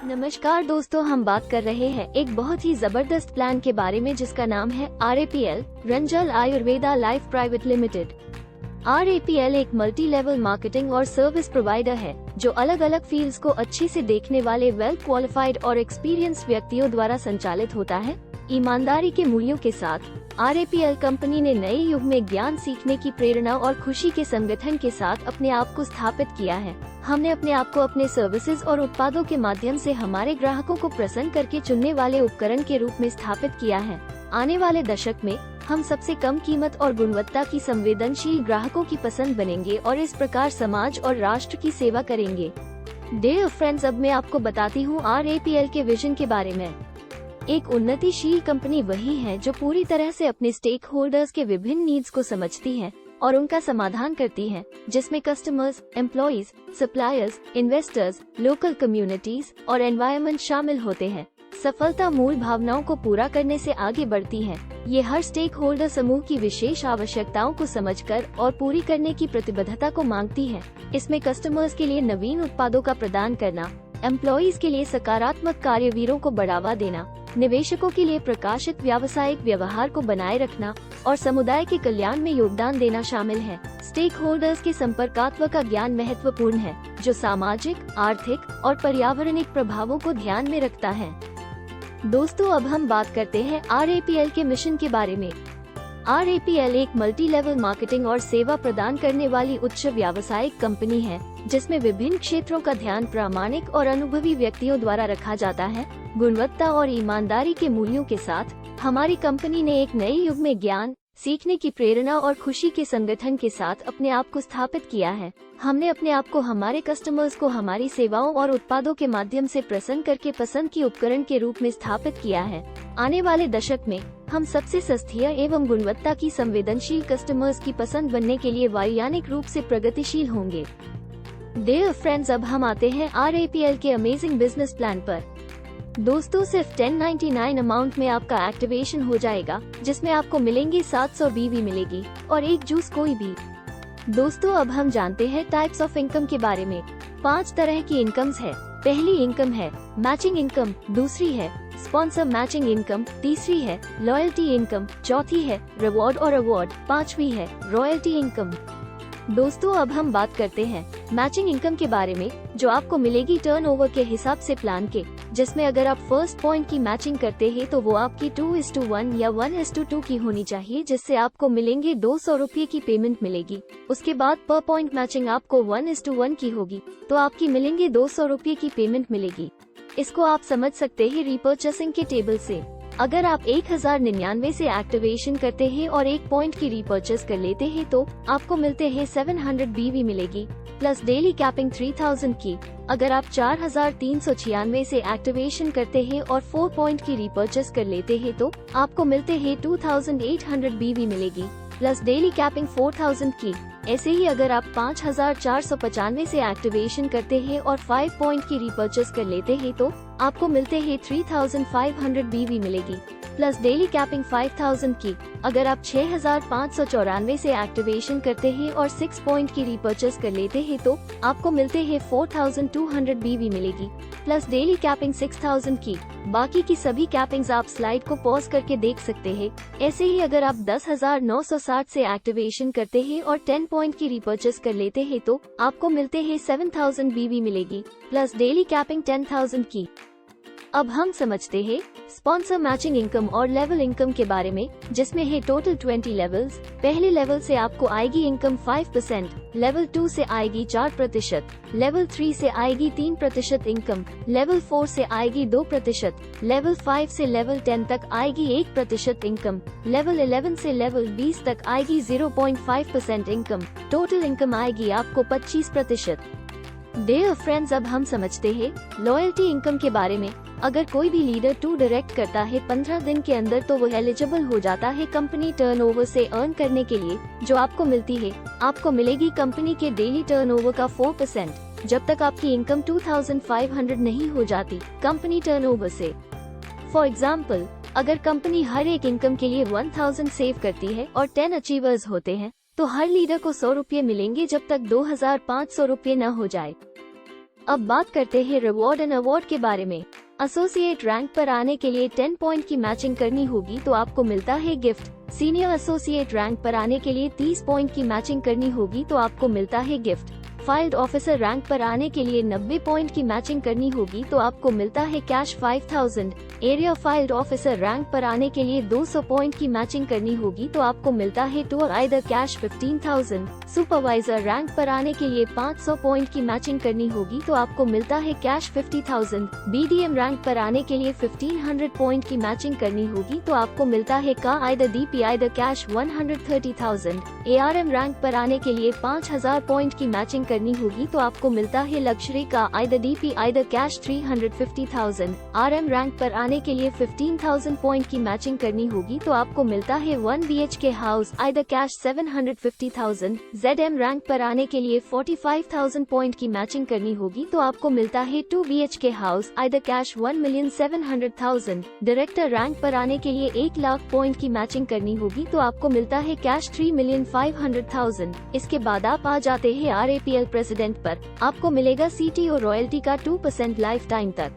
नमस्कार दोस्तों, हम बात कर रहे हैं एक बहुत ही जबरदस्त प्लान के बारे में जिसका नाम है RAPL Ranjal Ayurveda life private limited. RAPL एक मल्टी लेवल मार्केटिंग और सर्विस प्रोवाइडर है जो अलग अलग फील्ड्स को अच्छी से देखने वाले वेल क्वालिफाइड और एक्सपीरियंस व्यक्तियों द्वारा संचालित होता है। ईमानदारी के मूल्यों के साथ RAPL कंपनी ने नए युग में ज्ञान सीखने की प्रेरणा और खुशी के संगठन के साथ अपने आप को स्थापित किया है। हमने अपने आप को अपने सर्विसेज और उत्पादों के माध्यम से हमारे ग्राहकों को प्रसन्न करके चुनने वाले उपकरण के रूप में स्थापित किया है। आने वाले दशक में हम सबसे कम कीमत और गुणवत्ता की संवेदनशील ग्राहकों की पसंद बनेंगे और इस प्रकार समाज और राष्ट्र की सेवा करेंगे। डियर फ्रेंड्स, अब मैं आपको बताती हूँ RAPL के विजन के बारे में। एक उन्नतिशील कंपनी वही है जो पूरी तरह से अपने स्टेक होल्डर्स के विभिन्न नीड्स को समझती है और उनका समाधान करती है, जिसमें customers, employees, suppliers, investors, local communities और एनवायरनमेंट शामिल होते हैं। सफलता मूल भावनाओं को पूरा करने से आगे बढ़ती है। ये हर स्टेक होल्डर समूह की विशेष आवश्यकताओं को समझकर और पूरी करने की प्रतिबद्धता को मांगती है। इसमें कस्टमर्स के लिए नवीन उत्पादों का प्रदान करना, एम्प्लॉइज के लिए सकारात्मक कार्यवीरों को बढ़ावा देना, निवेशकों के लिए प्रकाशित व्यावसायिक व्यवहार को बनाए रखना और समुदाय के कल्याण में योगदान देना शामिल है। स्टेक होल्डर्स के संपर्कात्मक का ज्ञान महत्वपूर्ण है, जो सामाजिक, आर्थिक और पर्यावरणिक प्रभावों को ध्यान में रखता है। दोस्तों, अब हम बात करते हैं RAPL के मिशन के बारे में। RAPL एक मल्टी लेवल मार्केटिंग और सेवा प्रदान करने वाली उच्च व्यावसायिक कंपनी है, जिसमें विभिन्न क्षेत्रों का ध्यान प्रामाणिक और अनुभवी व्यक्तियों द्वारा रखा जाता है। गुणवत्ता और ईमानदारी के मूल्यों के साथ हमारी कंपनी ने एक नए युग में ज्ञान सीखने की प्रेरणा और खुशी के संगठन के साथ अपने आप को स्थापित किया है। हमने अपने आप को हमारे कस्टमर्स को हमारी सेवाओं और उत्पादों के माध्यम से प्रसन्न करके पसंद की उपकरण के रूप में स्थापित किया है। आने वाले दशक में हम सबसे सस्ती एवं गुणवत्ता की संवेदनशील कस्टमर्स की पसंद बनने के लिए वैज्ञानिक रूप से प्रगतिशील होंगे। डियर फ्रेंड्स, अब हम आते हैं RAPL के अमेजिंग बिजनेस प्लान पर। दोस्तों, सिर्फ 1099 अमाउंट में आपका एक्टिवेशन हो जाएगा, जिसमें आपको मिलेंगे 700 BV मिलेगी और एक जूस कोई भी। दोस्तों, अब हम जानते हैं टाइप्स ऑफ इनकम के बारे में। 5 तरह की इनकम्स है। पहली इनकम है मैचिंग इनकम, दूसरी है स्पॉन्सर मैचिंग इनकम, तीसरी है लॉयल्टी इनकम, चौथी है रिवॉर्ड और अवार्ड, पांचवी है रॉयल्टी इनकम। दोस्तों, अब हम बात करते हैं मैचिंग इनकम के बारे में, जो आपको मिलेगी टर्नओवर के हिसाब से प्लान के, जिसमें अगर आप फर्स्ट पॉइंट की मैचिंग करते हैं तो वो आपकी 2:1 या 1:2 की होनी चाहिए, जिससे आपको मिलेंगे 200 रुपये की पेमेंट मिलेगी। उसके बाद पर पॉइंट मैचिंग आपको 1:1 की होगी तो आपकी मिलेंगे 200 रुपये की पेमेंट मिलेगी। इसको आप समझ सकते हैं रीपर्चेसिंग के टेबल से। अगर आप 1099 से एक्टिवेशन करते हैं और 1 पॉइंट की रीपर्चेस कर लेते हैं तो आपको मिलते हैं 700 BV मिलेगी प्लस डेली कैपिंग 3000 की। अगर आप 4396 से एक्टिवेशन करते हैं और 4 पॉइंट की रीपर्चेस कर लेते हैं तो आपको मिलते हैं 2800 BV मिलेगी प्लस डेली कैपिंग 4000 की। ऐसे ही अगर आप 5495 से एक्टिवेशन करते हैं और 5 पॉइंट की रीपर्चेस कर लेते हैं तो आपको मिलते हैं 3500 BV मिलेगी प्लस डेली कैपिंग 5000 की। अगर आप 6594 से एक्टिवेशन करते हैं और 6 पॉइंट की रीपर्चेस कर लेते हैं तो आपको मिलते हैं 4200 BV मिलेगी प्लस डेली कैपिंग 6000 की। बाकी की सभी कैपिंग्स आप स्लाइड को पॉज करके देख सकते हैं। ऐसे ही अगर आप 10,960 से एक्टिवेशन करते हैं और 10 पॉइंट की रीपर्चेस कर लेते हैं तो आपको मिलते हैं 7000 BV मिलेगी प्लस डेली कैपिंग 10000 की। अब हम समझते हैं स्पॉन्सर मैचिंग इनकम और लेवल इनकम के बारे में, जिसमें है टोटल 20 लेवल्स। पहले लेवल से आपको आएगी इनकम 5%, लेवल 2 से आएगी 4%, लेवल 3 से आएगी 3% इनकम, लेवल 4 से आएगी 2%, लेवल 5 से लेवल 10 तक आएगी 1% इनकम, लेवल 11 से लेवल 20 तक आएगी 0.5% इनकम। टोटल इनकम आएगी आपको 25%। डियर फ्रेंड्स, अब हम समझते हैं लॉयल्टी इनकम के बारे में। अगर कोई भी लीडर 2 डायरेक्ट करता है 15 दिन के अंदर तो वो एलिजिबल हो जाता है कंपनी टर्नओवर से अर्न करने के लिए, जो आपको मिलती है। आपको मिलेगी कंपनी के डेली टर्नओवर का 4% जब तक आपकी इनकम 2500 नहीं हो जाती कंपनी टर्नओवर से। फॉर एग्जाम्पल, अगर कंपनी हर एक इनकम के लिए 1000 सेव करती है और 10 अचीवर्स होते हैं तो हर लीडर को 100 रुपये मिलेंगे जब तक 2500 रुपये न हो जाए। अब बात करते हैं रिवॉर्ड एंड अवार्ड के बारे में। एसोसिएट रैंक पर आने के लिए 10 पॉइंट की मैचिंग करनी होगी तो आपको मिलता है गिफ्ट। सीनियर एसोसिएट रैंक पर आने के लिए 30 पॉइंट की मैचिंग करनी होगी तो आपको मिलता है गिफ्ट। फाइल्ड ऑफिसर रैंक पर आने के लिए 90 पॉइंट की मैचिंग करनी होगी तो आपको मिलता है cash 5000। Area filed officer rank पर आने के लिए 200 पॉइंट की मैचिंग करनी होगी तो आपको मिलता है टू और आइदर कैश 15000। सुपरवाइजर रैंक पर आने के लिए 500 पॉइंट की मैचिंग करनी होगी तो आपको मिलता है कैश 50000। बीडीएम रैंक पर आने के लिए 1500 पॉइंट की मैचिंग करनी होगी तो आपको मिलता है का either DP either cash 130000। ARM rank पर आने के लिए 5000 पॉइंट की मैचिंग करनी होगी तो आपको मिलता है लग्जरी का either DP either cash 350000। RM rank पर आने के लिए 15000 पॉइंट की मैचिंग करनी होगी तो आपको मिलता है 1 BHK house either cash 750000। ZM rank पर आने के लिए 45000 पॉइंट की मैचिंग करनी होगी तो आपको मिलता है 2 BHK house either cash 1,700,000। Director rank पर आने के लिए 1 लाख पॉइंट की मैचिंग करनी होगी तो आपको मिलता है कैश 3,500,000। इसके बाद आप आ जाते हैं RAPL प्रेसिडेंट पर। आपको मिलेगा CTO रॉयल्टी का 2% लाइफ टाइम तक।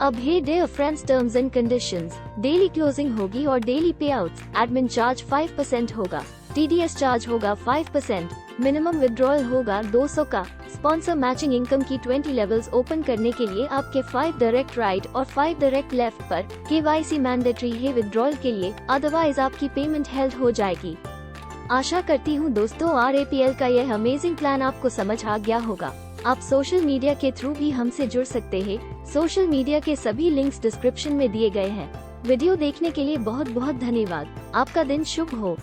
अब है dear friends terms and conditions. Daily closing होगी और डेली पे आउट्स। एडमिन चार्ज 5% होगा। TDS चार्ज होगा 5%। मिनिमम विड्रॉल होगा 200 का। स्पॉन्सर मैचिंग इनकम की 20 लेवल्स ओपन करने के लिए आपके 5 डायरेक्ट राइट और 5 डायरेक्ट लेफ्ट पर KYC मैंडेटरी है विड्रॉल के लिए, अदरवाइज आपकी पेमेंट हेल्ड हो जाएगी। आशा करती हूँ दोस्तों RAPL का यह अमेजिंग प्लान आपको समझ आ गया होगा। आप सोशल मीडिया के थ्रू भी हमसे जुड़ सकते हैं। सोशल मीडिया के सभी लिंक्स डिस्क्रिप्शन में दिए गए हैं। वीडियो देखने के लिए बहुत बहुत धन्यवाद। आपका दिन शुभ हो।